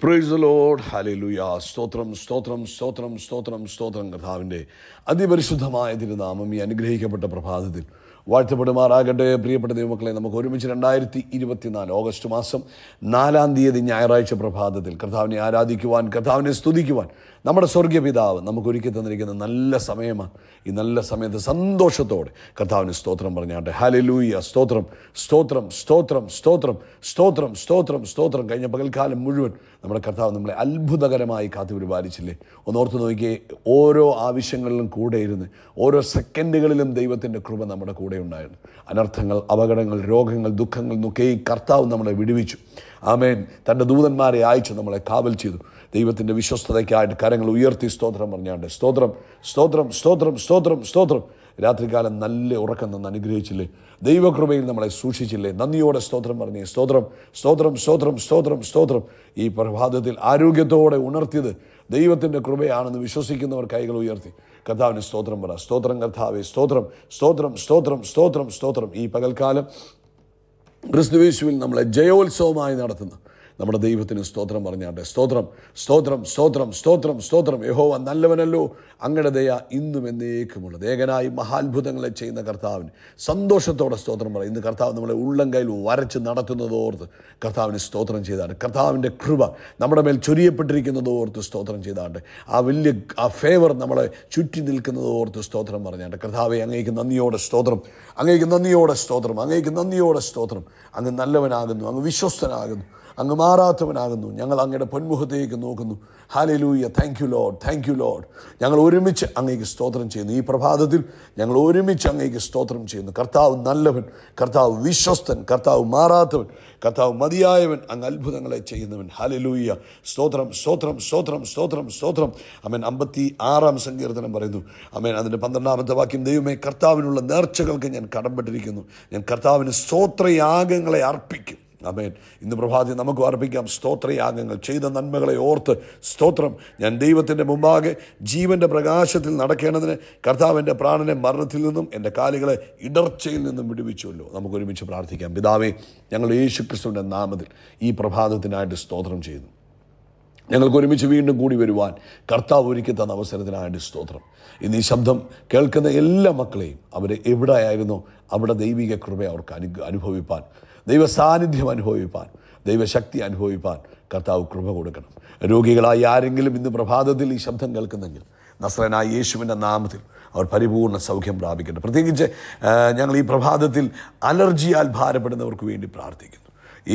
Praise the Lord, hallelujah. സ്തോത്രം സ്തോത്രം സ്തോത്രം സ്തോത്രം സ്തോത്രം. കർത്താവിൻ്റെ അതിപരിശുദ്ധമായ തിരുനാമം ഈ അനുഗ്രഹിക്കപ്പെട്ട പ്രഭാതത്തിൽ വാഴ്ത്തപ്പെടുമാറാകട്ടെ. പ്രിയപ്പെട്ട ദൈവമക്കളെ, നമുക്ക് ഒരുമിച്ച് 2024 ഓഗസ്റ്റ് മാസം 4-ാം തീയതി ഞായറാഴ്ച പ്രഭാതത്തിൽ കർത്താവിനെ ആരാധിക്കുവാൻ, കർത്താവിനെ സ്തുതിക്കുവാൻ നമ്മുടെ സ്വർഗീയ പിതാവ് നമുക്ക് ഒരുക്കി തന്നിരിക്കുന്ന നല്ല സമയമാണ്. ഈ നല്ല സമയത്ത് സന്തോഷത്തോടെ കർത്താവിന് സ്തോത്രം പറഞ്ഞാട്ടെ. ഹല്ലേലൂയ. സ്തോത്രം സ്തോത്രം സ്തോത്രം സ്തോത്രം സ്തോത്രം സ്തോത്രം സ്തോത്രം. കഴിഞ്ഞ പകൽക്കാലം മുഴുവൻ നമ്മുടെ കർത്താവ് നമ്മളെ അത്ഭുതകരമായി കാത്തു പരിപാലിച്ചില്ലേ? ഒന്നോർത്ത് നോക്കിയേ, ഓരോ ആവശ്യങ്ങളിലും കൂടെ ഇരുന്ന് ഓരോ സെക്കൻഡുകളിലും ദൈവത്തിൻ്റെ കൃപ നമ്മുടെ കൂടെ ഉണ്ടായിരുന്നു. അനർത്ഥങ്ങൾ, അപകടങ്ങൾ, രോഗങ്ങൾ, ദുഃഖങ്ങൾ നിന്നൊക്കെ കർത്താവ് നമ്മളെ വിടുവിച്ചു. ആമേൻ. തൻ്റെ ദൂതന്മാരെ അയച്ച് നമ്മളെ കാവൽ ചെയ്തു. ദൈവത്തിൻ്റെ വിശ്വസ്തതയ്ക്കായിട്ട് കരങ്ങൾ ഉയർത്തി സ്തോത്രം പറഞ്ഞാണ്ട് സ്തോത്രം സ്തോത്രം സ്തോത്രം സ്തോത്രം സ്തോത്രം. രാത്രികാലം നല്ല ഉറക്കം നിന്ന് അനുഗ്രഹിച്ചില്ലേ? ദൈവകൃപയിൽ നമ്മളെ സൂക്ഷിച്ചില്ലേ? നന്ദിയോടെ സ്തോത്രം പറഞ്ഞേ. സ്തോത്രം സ്തോത്രം സ്തോത്രം സ്തോത്രം സ്തോത്രം. ഈ പ്രഭാതത്തിൽ ആരോഗ്യത്തോടെ ഉണർത്തിയത് ദൈവത്തിൻ്റെ കൃപയാണെന്ന് വിശ്വസിക്കുന്നവർ കൈകൾ ഉയർത്തി കർത്താവിന് സ്തോത്രം പറ. സ്തോത്രം കർത്താവേ. സ്തോത്രം സ്തോത്രം സ്തോത്രം സ്തോത്രം സ്തോത്രം. ഈ പകൽക്കാലം ക്രിസ്തുയേശുവിൽ നമ്മളെ ജയോത്സവമായി നടത്തുന്ന നമ്മുടെ ദൈവത്തിന് സ്തോത്രം പറഞ്ഞാട്ടെ. സ്തോത്രം സ്തോത്രം സ്തോത്രം സ്തോത്രം സ്തോത്രം. യഹോവ നല്ലവനല്ലോ, അങ്ങയുടെ ദയ ഇന്നും എന്നേക്കുമുള്ളത്. ഏകനായി മഹാത്ഭുതങ്ങളെ ചെയ്യുന്ന കർത്താവിന് സന്തോഷത്തോടെ സ്തോത്രം പറയും. ഇന്ന് കർത്താവ് നമ്മളെ ഉള്ളം കയ്യിൽ വരച്ച് നടത്തുന്നതോർത്ത് കർത്താവിന് സ്തോത്രം ചെയ്താണ്ട്, കർത്താവിൻ്റെ കൃപ നമ്മുടെ മേൽ ചൊരിയപ്പെട്ടിരിക്കുന്നതോർത്ത് സ്തോത്രം ചെയ്താണ്ട്, ആ ഫേവർ നമ്മളെ ചുറ്റി നിൽക്കുന്നതോർത്ത് സ്തോത്രം പറഞ്ഞാണ്ട്, കർത്താവെ അങ്ങേക്ക് നന്ദിയോടെ സ്തോത്രം, അങ്ങേക്ക് നന്ദിയോടെ സ്തോത്രം, അങ്ങേക്ക് നന്ദിയോടെ സ്തോത്രം. അങ്ങ് നല്ലവനാകുന്നു, അങ്ങ് വിശ്വസ്തനാകുന്നു, അങ്ങ് മാറാത്തവനാകുന്നു. ഞങ്ങൾ അങ്ങയുടെ പൊന്മുഖത്തേക്ക് നോക്കുന്നു. Hallelujah. Thank you Lord, thank you Lord. ഞങ്ങൾ ഒരുമിച്ച് അങ്ങേക്ക് സ്തോത്രം ചെയ്യുന്നു. ഈ പ്രഭാതത്തിൽ ഞങ്ങൾ ഒരുമിച്ച് അങ്ങേക്ക് സ്തോത്രം ചെയ്യുന്നു. കർത്താവ് നല്ലവൻ, കർത്താവ് വിശ്വസ്തൻ, കർത്താവ് മാറാത്തവൻ, കർത്താവ് മതിയായവൻ, അങ്ങ് അത്ഭുതങ്ങളെ ചെയ്യുന്നവൻ. ഹല്ലേലൂയ. സ്തോത്രം സ്തോത്രം സ്തോത്രം സ്തോത്രം സ്തോത്രം. ആമേൻ. 56-ാം സങ്കീർത്തനം പറയുന്നു. ആമേൻ. അതിൻ്റെ 12-ാമത്തെ വാക്യം, ദൈവമേ, കർത്താവിനുള്ള നേർച്ചകൾക്ക് ഞാൻ കടംപ്പെട്ടിരിക്കുന്നു. ഞാൻ കർത്താവിന് സ്തോത്രയാഗങ്ങളെ അർപ്പിക്കും. ആമേൻ. ഇന്ന് പ്രഭാതത്തിൽ നമുക്ക് അർപ്പിക്കാം സ്തോത്രയാഗങ്ങൾ. ചെയ്ത നന്മകളെ ഓർത്ത് സ്തോത്രം. ഞാൻ ദൈവത്തിൻ്റെ മുമ്പാകെ ജീവൻ്റെ പ്രകാശത്തിൽ നടക്കേണ്ടതിന് കർത്താവിൻ്റെ പ്രാണനെ മരണത്തിൽ നിന്നും എൻ്റെ കാലുകളെ ഇടർച്ചയിൽ നിന്നും വിടുവിച്ചുവല്ലോ. നമുക്ക് ഒരുമിച്ച് പ്രാർത്ഥിക്കാം. പിതാവേ, ഞങ്ങൾ യേശുക്രിസ്തുവിൻ്റെ നാമത്തിൽ ഈ പ്രഭാതത്തിനായിട്ട് സ്തോത്രം ചെയ്യുന്നു. ഞങ്ങൾക്ക് ഒരുമിച്ച് വീണ്ടും കൂടി വരുവാൻ കർത്താവ് ഒരുക്കി തന്ന അവസരത്തിനായിട്ട് സ്തോത്രം. ഇന്ന് ഈ ശബ്ദം കേൾക്കുന്ന എല്ലാ മക്കളെയും അവരെ എവിടെയായിരുന്നോ അവിടെ ദൈവിക കൃപ അവർക്ക് അനുഭവിപ്പാൻ, ദൈവ സാന്നിധ്യം അനുഭവിപ്പാൻ, ദൈവശക്തി അനുഭവിപ്പാൻ കർത്താവ് കൃപ കൊടുക്കണം. രോഗികളായി ആരെങ്കിലും ഇന്ന് പ്രഭാതത്തിൽ ഈ ശബ്ദം കേൾക്കുന്നെങ്കിൽ നസ്രനായ യേശുവിൻ്റെ നാമത്തിൽ അവർ പരിപൂർണ്ണ സൗഖ്യം പ്രാപിക്കട്ടെ. പ്രത്യേകിച്ച് ഞങ്ങൾ ഈ പ്രഭാതത്തിൽ അലർജിയാൽ ഭാരപ്പെടുന്നവർക്ക് വേണ്ടി പ്രാർത്ഥിക്കുന്നു.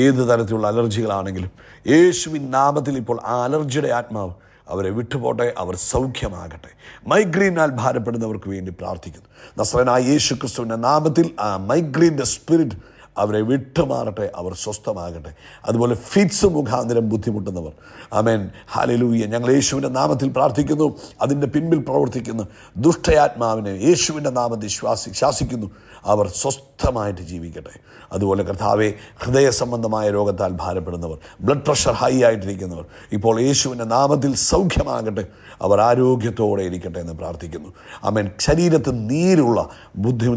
ഏത് തരത്തിലുള്ള അലർജികളാണെങ്കിലും യേശുവിൻ നാമത്തിൽ ഇപ്പോൾ ആ അലർജിയുടെ ആത്മാവ് അവരെ വിട്ടുപോട്ടെ, അവർ സൗഖ്യമാകട്ടെ. മൈഗ്രെയിനാൽ ഭാരപ്പെടുന്നവർക്ക് വേണ്ടി പ്രാർത്ഥിക്കുന്നു. നസ്രനായ യേശു ക്രിസ്തുവിൻ്റെ നാമത്തിൽ ആ മൈഗ്രെയിൻ്റെ സ്പിരിറ്റ് അവരെ വിട്ടുമാറട്ടെ, അവർ സ്വസ്ഥമാകട്ടെ. അതുപോലെ ഫിറ്റ്സ് മുഖാന്തരം ബുദ്ധിമുട്ടുന്നവർ, ആമേൻ, ഹല്ലേലൂയ, ഞങ്ങൾ യേശുവിൻ്റെ നാമത്തിൽ പ്രാർത്ഥിക്കുന്നു. അതിൻ്റെ പിൻപിൽ പ്രവർത്തിക്കുന്ന ദുഷ്ടയാത്മാവിനെ യേശുവിൻ്റെ നാമത്തിൽ ശാസിക്കുന്നു. അവർ സ്വസ്ഥമായിട്ട് ജീവിക്കട്ടെ. അതുപോലെ കർത്താവെ, ഹൃദയ സംബന്ധമായ രോഗത്താൽ ഭാരപ്പെടുന്നവർ, ബ്ലഡ് പ്രഷർ ഹൈ ആയിട്ടിരിക്കുന്നവർ ഇപ്പോൾ യേശുവിൻ്റെ നാമത്തിൽ സൗഖ്യമാകട്ടെ, അവർ ആരോഗ്യത്തോടെ ഇരിക്കട്ടെ എന്ന് പ്രാർത്ഥിക്കുന്നു. ആമേൻ. ശരീരത്തിൽ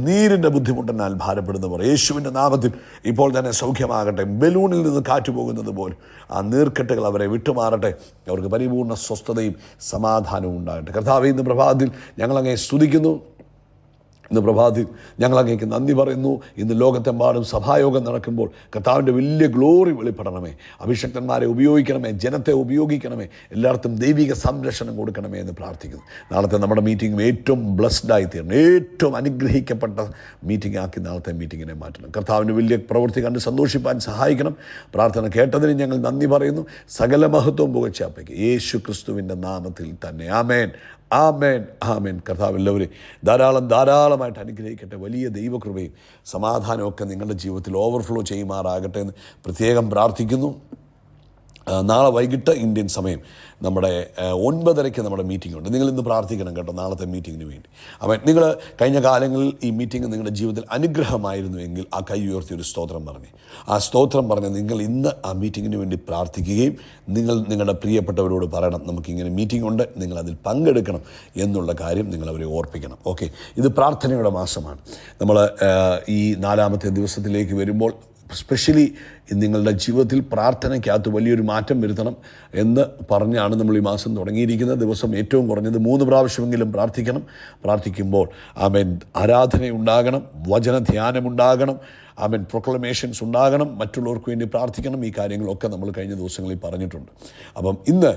നീരിൻ്റെ ബുദ്ധിമുട്ടിനാൽ ഭാരപ്പെടുന്നവർ യേശുവിൻ്റെ നാമത്തിൽ ഇപ്പോൾ തന്നെ സൗഖ്യമാകട്ടെ. ബലൂണിൽ നിന്ന് കാറ്റ് പോകുന്നത് പോലെ ആ നീർക്കെട്ടുകൾ അവരെ വിട്ടുമാറട്ടെ. അവർക്ക് പരിപൂർണ്ണ സ്വസ്ഥതയും സമാധാനവും ഉണ്ടാകട്ടെ. കർത്താവെ, ഇന്ന് പ്രഭാതത്തിൽ ഞങ്ങളങ്ങേ സ്തുതിക്കുന്നു. ഇന്ന് പ്രഭാതത്തിൽ ഞങ്ങൾ അങ്ങേക്ക് നന്ദി പറയുന്നു. ഇന്ന് ലോകത്തെമ്പാടും സഭായോഗം നടക്കുമ്പോൾ കർത്താവിൻ്റെ വലിയ ഗ്ലോറി വെളിപ്പെടണമേ. അഭിഷക്തന്മാരെ ഉപയോഗിക്കണമേ, ജനത്തെ ഉപയോഗിക്കണമേ, എല്ലായിടത്തും ദൈവിക സംരക്ഷണം കൊടുക്കണമേ എന്ന് പ്രാർത്ഥിക്കുന്നു. നാളത്തെ നമ്മുടെ മീറ്റിംഗ് ഏറ്റവും ബ്ലസ്ഡായി തീരണം, ഏറ്റവും അനുഗ്രഹിക്കപ്പെട്ട മീറ്റിംഗ് ആക്കി നാളത്തെ മീറ്റിങ്ങിനെ മാറ്റണം. കർത്താവിൻ്റെ വലിയ പ്രവൃത്തി കണ്ട് സന്തോഷിപ്പാൻ സഹായിക്കണം. പ്രാർത്ഥന കേട്ടതിന് ഞങ്ങൾ നന്ദി പറയുന്നു. സകല മഹത്വം പുകഴ്ചാപ്പയ്ക്ക് യേശു ക്രിസ്തുവിൻ്റെ നാമത്തിൽ തന്നെ. ആമേൻ, ആമേൻ, ആമേൻ. കർത്താവ് എല്ലാവരെയും ധാരാളമായിട്ട് അനുഗ്രഹിക്കട്ടെ. വലിയ ദൈവകൃപയും സമാധാനമൊക്കെ നിങ്ങളുടെ ജീവിതത്തിൽ ഓവർഫ്ലോ ചെയ്യുമാറാകട്ടെ എന്ന് പ്രത്യേകം പ്രാർത്ഥിക്കുന്നു. നാളെ വൈകിട്ട് ഇന്ത്യൻ സമയം നമ്മുടെ 9:30 നമ്മുടെ മീറ്റിംഗ് ഉണ്ട്. നിങ്ങൾ ഇന്ന് പ്രാർത്ഥിക്കണം കേട്ടോ, നാളത്തെ മീറ്റിങ്ങിന് വേണ്ടി. അപ്പം നിങ്ങൾ കഴിഞ്ഞ കാലങ്ങളിൽ ഈ മീറ്റിംഗ് നിങ്ങളുടെ ജീവിതത്തിൽ അനുഗ്രഹമായിരുന്നു എങ്കിൽ ആ കൈ ഉയർത്തി ഒരു സ്തോത്രം പറഞ്ഞ്, ആ സ്തോത്രം പറഞ്ഞ് നിങ്ങൾ ഇന്ന് ആ മീറ്റിങ്ങിന് വേണ്ടി പ്രാർത്ഥിക്കുകയും നിങ്ങൾ നിങ്ങളുടെ പ്രിയപ്പെട്ടവരോട് പറയണം, നമുക്കിങ്ങനെ മീറ്റിംഗ് ഉണ്ട്, നിങ്ങളതിൽ പങ്കെടുക്കണം എന്നുള്ള കാര്യം നിങ്ങളവരെ ഓർപ്പിക്കണം. ഓക്കെ, ഇത് പ്രാർത്ഥനയുടെ മാസമാണ്. നമ്മൾ ഈ 4-ാമത്തെ ദിവസത്തിലേക്ക് വരുമ്പോൾ സ്പെഷ്യലി നിങ്ങളുടെ ജീവിതത്തിൽ പ്രാർത്ഥനയ്ക്കകത്ത് വലിയൊരു മാറ്റം വരുത്തണം എന്ന് പറഞ്ഞാണ് നമ്മൾ ഈ മാസം തുടങ്ങിയിരിക്കുന്നത്. ദിവസം ഏറ്റവും കുറഞ്ഞത് 3 പ്രാവശ്യമെങ്കിലും പ്രാർത്ഥിക്കണം. പ്രാർത്ഥിക്കുമ്പോൾ ആമേൻ ആരാധനയുണ്ടാകണം, വചനധ്യാനമുണ്ടാകണം, ആമേൻ പ്രൊക്ലമേഷൻസ് ഉണ്ടാകണം, മറ്റുള്ളവർക്ക് വേണ്ടി പ്രാർത്ഥിക്കണം. ഈ കാര്യങ്ങളൊക്കെ നമ്മൾ കഴിഞ്ഞ ദിവസങ്ങളിൽ പറഞ്ഞിട്ടുണ്ട്. അപ്പം ഇന്ന്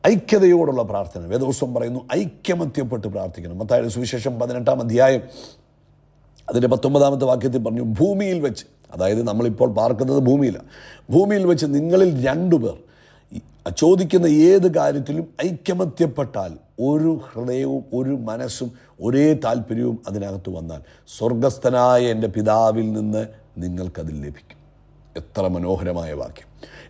ഐക്യതയോടുള്ള പ്രാർത്ഥന വേദപുസ്തകം പറയുന്നു, ഐക്യമത്യപ്പെട്ട് പ്രാർത്ഥിക്കണം. മത്തായിയുടെ സുവിശേഷം 18-ാം അധ്യായം അതിൻ്റെ 19-ാമത്തെ വാക്യത്തിൽ പറഞ്ഞു, ഭൂമിയിൽ വെച്ച്, അതായത് നമ്മളിപ്പോൾ പാർക്കുന്നത് ഭൂമിയിലാണ്, ഭൂമിയിൽ വെച്ച് നിങ്ങളിൽ 2 പേർ ചോദിക്കുന്ന ഏത് കാര്യത്തിലും ഐക്യമത്യപ്പെട്ടാൽ, ഒരു ഹൃദയവും ഒരു മനസ്സും ഒരേ താല്പര്യവും അതിനകത്ത് വന്നാൽ, സ്വർഗസ്ഥനായ എൻ്റെ പിതാവിൽ നിന്ന് നിങ്ങൾക്കതിൽ ലഭിക്കും. എത്ര മനോഹരമായ വാക്യം,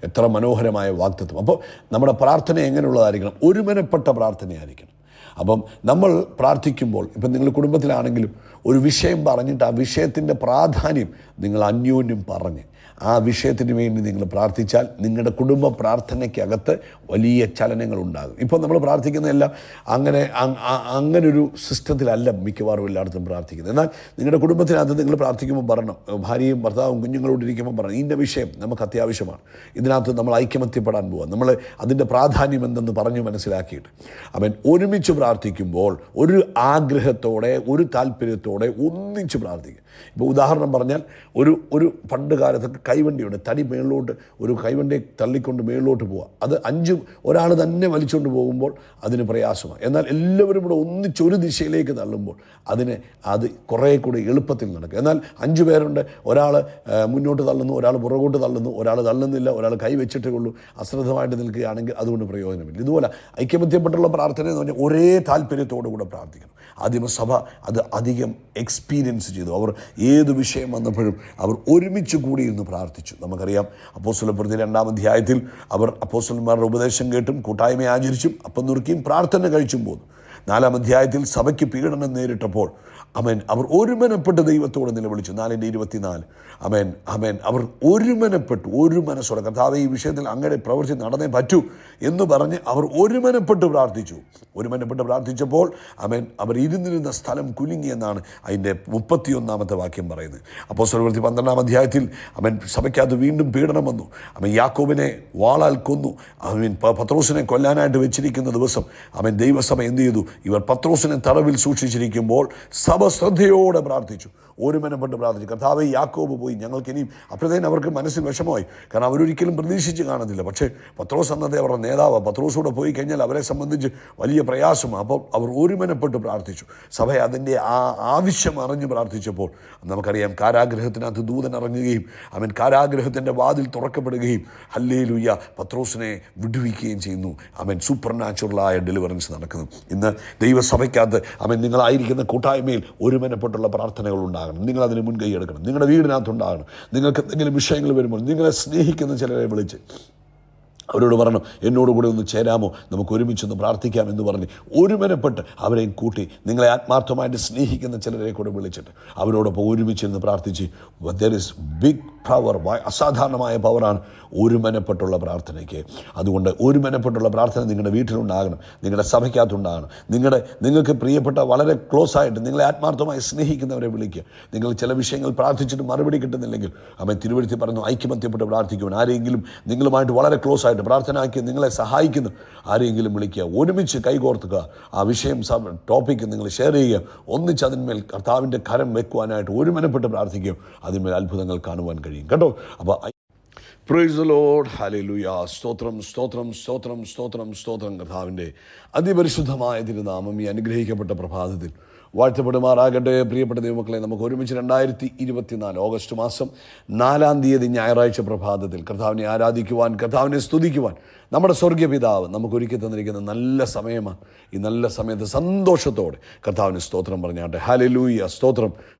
എത്ര മനോഹരമായ വാഗ്ദത്തം. അപ്പോൾ നമ്മുടെ പ്രാർത്ഥന എങ്ങനെയുള്ളതായിരിക്കണം? ഒരുമനപ്പെട്ട പ്രാർത്ഥനയായിരിക്കണം. അപ്പം നമ്മൾ പ്രാർത്ഥിക്കുമ്പോൾ, ഇപ്പം നിങ്ങൾ കുടുംബത്തിലാണെങ്കിലും ഒരു വിഷയം പറഞ്ഞിട്ട് ആ വിഷയത്തിൻ്റെ പ്രാധാന്യം നിങ്ങൾ അന്യോന്യം പറഞ്ഞ് ആ വിഷയത്തിന് വേണ്ടി നിങ്ങൾ പ്രാർത്ഥിച്ചാൽ നിങ്ങളുടെ കുടുംബ പ്രാർത്ഥനയ്ക്കകത്ത് വലിയ ചലനങ്ങളുണ്ടാകും. ഇപ്പോൾ നമ്മൾ പ്രാർത്ഥിക്കുന്നതെല്ലാം അങ്ങനൊരു സിസ്റ്റത്തിലല്ല മിക്കവാറും എല്ലായിടത്തും പ്രാർത്ഥിക്കുന്നത്. എന്നാൽ നിങ്ങളുടെ കുടുംബത്തിനകത്ത് നിങ്ങൾ പ്രാർത്ഥിക്കുമ്പോൾ പറയണം, ഭാര്യയും ഭർത്താവും കുഞ്ഞുങ്ങളോട് ഇരിക്കുമ്പോൾ പറയണം, ഇതിൻ്റെ വിഷയം നമുക്ക് അത്യാവശ്യമാണ്, ഇതിനകത്ത് നമ്മൾ ഐക്യമത്യപ്പെടാൻ പോകാം, നമ്മൾ അതിൻ്റെ പ്രാധാന്യം എന്തെന്ന് പറഞ്ഞു മനസ്സിലാക്കിയിട്ട് അവൻ ഒരുമിച്ച് പ്രാർത്ഥിക്കുമ്പോൾ ഒരു ആഗ്രഹത്തോടെ ഒരു താല്പര്യത്തോടെ ഒന്നിച്ച് പ്രാർത്ഥിക്കും. ഇപ്പോൾ ഉദാഹരണം പറഞ്ഞാൽ ഒരു പണ്ട് കാലത്തൊക്കെ കൈവണ്ടിയുണ്ട്, തടി മേളിലോട്ട് ഒരു കൈവണ്ടിയെ തള്ളിക്കൊണ്ട് മേളിലോട്ട് പോവുക. അത് 5 ഒരാൾ തന്നെ വലിച്ചുകൊണ്ട് പോകുമ്പോൾ അതിന് പ്രയാസമാണ്. എന്നാൽ എല്ലാവരും കൂടെ ഒന്നിച്ചൊരു ദിശയിലേക്ക് തള്ളുമ്പോൾ അത് കുറേ കൂടി എളുപ്പത്തിൽ നടക്കും. എന്നാൽ 5 പേരുണ്ട്, ഒരാൾ മുന്നോട്ട് തള്ളുന്നു, ഒരാൾ പുറകോട്ട് തള്ളുന്നു, ഒരാൾ തള്ളുന്നില്ല, ഒരാൾ കൈ വെച്ചിട്ടേ ഉള്ളൂ, അശ്രദ്ധമായിട്ട് നിൽക്കുകയാണെങ്കിൽ അതുകൊണ്ട് പ്രയോജനമില്ല. ഇതുപോലെ ഐക്യമത്യപ്പെട്ടുള്ള പ്രാർത്ഥന എന്ന് പറഞ്ഞാൽ ഒരേ താല്പര്യത്തോടു കൂടെ പ്രാർത്ഥിക്കണം. ആദിമസഭ അത് അധികം എക്സ്പീരിയൻസ് ചെയ്തു. അവർ ഏത് വിഷയം വന്നപ്പോഴും അവർ ഒരുമിച്ച് കൂടിയിരുന്ന് പ്രാർത്ഥിച്ചു. നമുക്കറിയാം, അപ്പോസ്തലപ്രവൃത്തി 2-ാം അധ്യായത്തിൽ അവർ അപ്പോസ്തലന്മാരുടെ ഉപദേശം കേട്ടും കൂട്ടായ്മ ആചരിച്ചും അപ്പം നുറുക്കിയും പ്രാർത്ഥന കഴിച്ചും പോന്നു. 4-ാം അധ്യായത്തിൽ സഭയ്ക്ക് പീഡനം നേരിട്ടപ്പോൾ അവർ ഒരുമനപ്പെട്ട് ദൈവത്തോട് നിലവിളിച്ചു. 4:24 അവർ ഒരുമനപ്പെട്ടു, ഒരു മനസ്സോടെ, കർത്താവേ ഈ വിഷയത്തിൽ അങ്ങയുടെ പ്രവൃത്തി നടന്നേ പറ്റൂ എന്ന് പറഞ്ഞ് അവർ ഒരുമനപ്പെട്ട് പ്രാർത്ഥിച്ചു. ഒരുമനപ്പെട്ട് പ്രാർത്ഥിച്ചപ്പോൾ അവർ ഇരുന്നിരുന്ന സ്ഥലം കുലുങ്ങി എന്നാണ് അതിൻ്റെ 31-ാമത്തെ വാക്യം പറയുന്നത്. അപ്പോസ്തലപ്രവൃത്തി 12-ാം അധ്യായത്തിൽ സഭയ്ക്കകത്ത് വീണ്ടും പീഡനം വന്നു. യാക്കോബിനെ വാളാൽ കൊന്നു. പത്രോസിനെ കൊല്ലാനായിട്ട് വെച്ചിരിക്കുന്ന ദിവസം ദൈവസഭ എന്ത് ചെയ്തു? ഇവർ പത്രോസിനെ തടവിൽ സൂക്ഷിച്ചിരിക്കുമ്പോൾ സഭ ശ്രദ്ധയോടെ പ്രാർത്ഥിച്ചു, ഒരുമനപ്പെട്ട് പ്രാർത്ഥിച്ചു. കർത്താവേ, യാക്കോബ് പോയി, ഞങ്ങൾക്കിനിയും. അപ്പോഴത്തേനും അവർക്ക് മനസ്സിൽ വിഷമമായി, കാരണം അവരൊരിക്കലും പ്രതീക്ഷിച്ച് കാണുന്നില്ല. പക്ഷേ പത്രോസ് എന്നതേ അവരുടെ നേതാവ്, പത്രോസൂടെ പോയി കഴിഞ്ഞാൽ അവരെ സംബന്ധിച്ച് വലിയ പ്രയാസമാണ്. അപ്പോൾ അവർ ഒരുമനപ്പെട്ട് പ്രാർത്ഥിച്ചു. സഭ അതിൻ്റെ ആവശ്യം അറിഞ്ഞ് പ്രാർത്ഥിച്ചപ്പോൾ നമുക്കറിയാം, കാരാഗ്രഹത്തിനകത്ത് ദൂതൻ ഇറങ്ങുകയും കാരാഗ്രഹത്തിൻ്റെ വാതിൽ തുറക്കപ്പെടുകയും ഹല്ലേലൂയ പത്രോസിനെ വിടുവിക്കുകയും ചെയ്യുന്നു. സൂപ്പർ നാച്ചുറലായ ഡെലിവറൻസ് നടക്കുന്നു. ഇന്ന് ദൈവസഭയ്ക്കകത്ത് നിങ്ങളായിരിക്കുന്ന കൂട്ടായ്മയിൽ ഒരുമനപ്പെട്ടുള്ള പ്രാർത്ഥനകൾ ഉണ്ടാകണം. നിങ്ങളതിന് മുൻകൈ എടുക്കണം. നിങ്ങളുടെ വീടിനകത്തുണ്ടാകണം. നിങ്ങൾക്ക് എന്തെങ്കിലും വിഷയങ്ങൾ വരുമ്പോൾ നിങ്ങളെ സ്നേഹിക്കുന്ന ചിലരെ വിളിച്ച് അവരോട് പറയണം, എന്നോടുകൂടെ ഒന്ന് ചേരാമോ, നമുക്ക് ഒരുമിച്ചൊന്ന് പ്രാർത്ഥിക്കാമെന്ന് പറഞ്ഞ് ഒരുമനപ്പെട്ട് അവരെയും കൂട്ടി നിങ്ങളെ ആത്മാർത്ഥമായിട്ട് സ്നേഹിക്കുന്ന ചിലരെ കൂടെ വിളിച്ചിട്ട് അവരോടൊപ്പം ഒരുമിച്ചിരുന്ന് പ്രാർത്ഥിച്ച് ദർ ഇസ് ബിഗ് പവർ, അസാധാരണമായ പവറാണ് ഒരുമനപ്പെട്ടുള്ള പ്രാർത്ഥനയ്ക്ക്. അതുകൊണ്ട് ഒരുമനപ്പെട്ടുള്ള പ്രാർത്ഥന നിങ്ങളുടെ വീട്ടിലുണ്ടാകണം, നിങ്ങളുടെ സഭയ്ക്കകത്തുണ്ടാകണം. നിങ്ങൾക്ക് പ്രിയപ്പെട്ട വളരെ ക്ലോസ് ആയിട്ട് നിങ്ങളെ ആത്മാർത്ഥമായി സ്നേഹിക്കുന്നവരെ വിളിക്കുക. നിങ്ങൾ ചില വിഷയങ്ങൾ പ്രാർത്ഥിച്ചിട്ട് മറുപടി കിട്ടുന്നില്ലെങ്കിൽ തിരുവഴുത്തി പറഞ്ഞു, ഐക്യമത്യപ്പെട്ട് പ്രാർത്ഥിക്കുവാൻ. ആരെങ്കിലും നിങ്ങളുമായിട്ട് വളരെ ക്ലോസ് ആയിട്ട് പ്രാർത്ഥനയ്ക്ക് നിങ്ങളെ സഹായിക്കുന്നു ആരെങ്കിലും വിളിക്കുക, ഒരുമിച്ച് കൈകോർത്തുക, ആ വിഷയം ടോപ്പിക്ക് നിങ്ങൾ ഷെയർ ചെയ്യുക, ഒന്നിച്ച് അതിന്മേൽ കർത്താവിൻ്റെ കരം വെക്കുവാനായിട്ട് ഒരുമനപ്പെട്ട് പ്രാർത്ഥിക്കുക. അതിന്മേൽ അത്ഭുതങ്ങൾ കാണുവാൻ കഴിയും കേട്ടോ. അപ്പോൾ പ്രൈസ് ദി ലോർഡ്, ഹല്ലേലൂയ. സ്തോത്രം സ്തോത്രം സ്തോത്രം സ്തോത്രം സ്തോത്രം. കർത്താവിൻ്റെ അതിപരിശുദ്ധമായ തിരുനാമം ഈ അനുഗ്രഹിക്കപ്പെട്ട പ്രഭാതത്തിൽ വാഴ്ത്തപ്പെടുമാറാകട്ടെ. പ്രിയപ്പെട്ട ദൈവമക്കളെ, നമുക്ക് ഒരുമിച്ച് 2024 ഓഗസ്റ്റ് മാസം 4-ാം തീയതി ഞായറാഴ്ച പ്രഭാതത്തിൽ കർത്താവിനെ ആരാധിക്കുവാൻ, കർത്താവിനെ സ്തുതിക്കുവാൻ നമ്മുടെ സ്വർഗീയ പിതാവ് നമുക്ക് ഒരുക്കി തന്നിരിക്കുന്ന നല്ല സമയമാണ്. ഈ നല്ല സമയത്ത് സന്തോഷത്തോടെ കർത്താവിന് സ്തോത്രം പറഞ്ഞാട്ടെ. ഹല്ലേലൂയ. സ്തോത്രം.